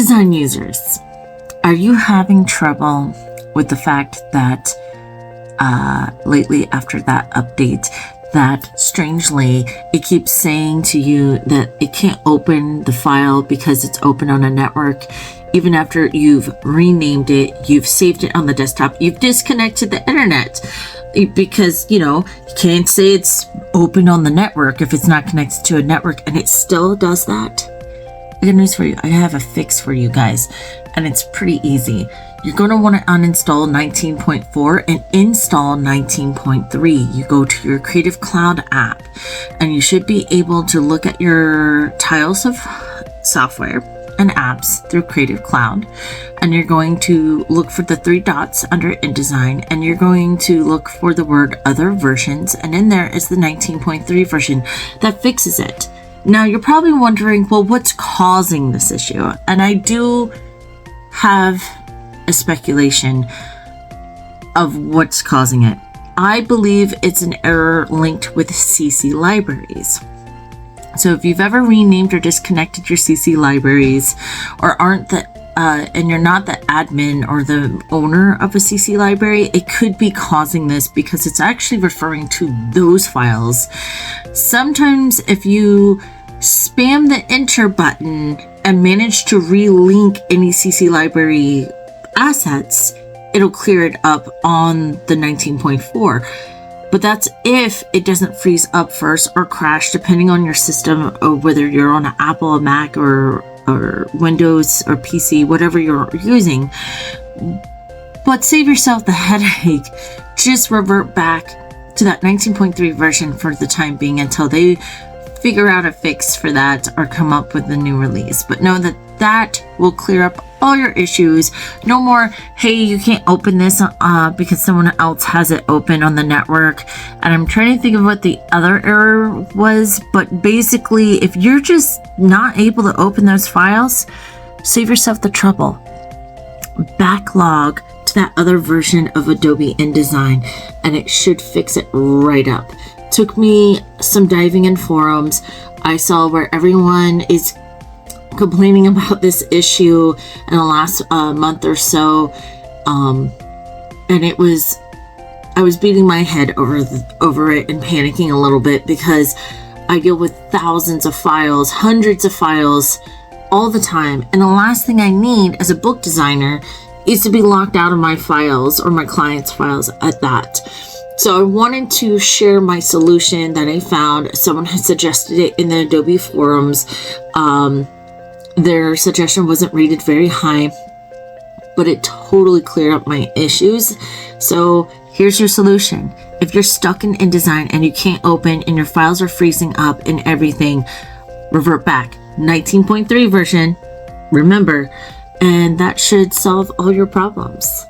InDesign users, are you having trouble with the fact that lately after that update, that strangely it keeps saying to you that it can't open the file because it's open on a network? Even after you've renamed it, you've saved it on the desktop, you've disconnected the internet because, you can't say it's open on the network if it's not connected to a network, and it still does that. I got news for you. I have a fix for you guys, and it's pretty easy. You're going to want to uninstall 19.4 and install 19.3. You go to your Creative Cloud app, and you should be able to look at your tiles of software and apps through Creative Cloud, and you're going to look for the three dots under InDesign, and you're going to look for the word other versions, and in there is the 19.3 version that fixes it. Now you're probably wondering, well, what's causing this issue? And I do have a speculation of what's causing it. I believe it's an error linked with CC libraries. So if you've ever renamed or disconnected your CC libraries, or and you're not the admin or the owner of a CC library, it could be causing this because it's actually referring to those files. Sometimes if you spam the enter button and manage to relink any CC library assets, it'll clear it up on the 19.4. But that's if it doesn't freeze up first or crash, depending on your system, or whether you're on an Apple, a Mac, or Windows or PC, whatever you're using. But save yourself the headache. Just revert back to that 19.3 version for the time being until they figure out a fix for that or come up with a new release. But know that that will clear up all your issues. No more, hey, you can't open this because someone else has it open on the network. And I'm trying to think of what the other error was, but basically if you're just not able to open those files, save yourself the trouble. Backlog to that other version of Adobe InDesign, and it should fix it right up. Took me some diving in forums. I saw where everyone is complaining about this issue in the last month or so, and I was beating my head over it and panicking a little bit because I deal with thousands of files, hundreds of files all the time, and the last thing I need as a book designer is to be locked out of my files or my clients' files at that. So I wanted to share my solution that I found. Someone had suggested it in the Adobe forums. Their suggestion wasn't rated very high, but it totally cleared up my issues. So here's your solution. If you're stuck in InDesign and you can't open and your files are freezing up and everything, revert back. 19.3 version, remember, and that should solve all your problems.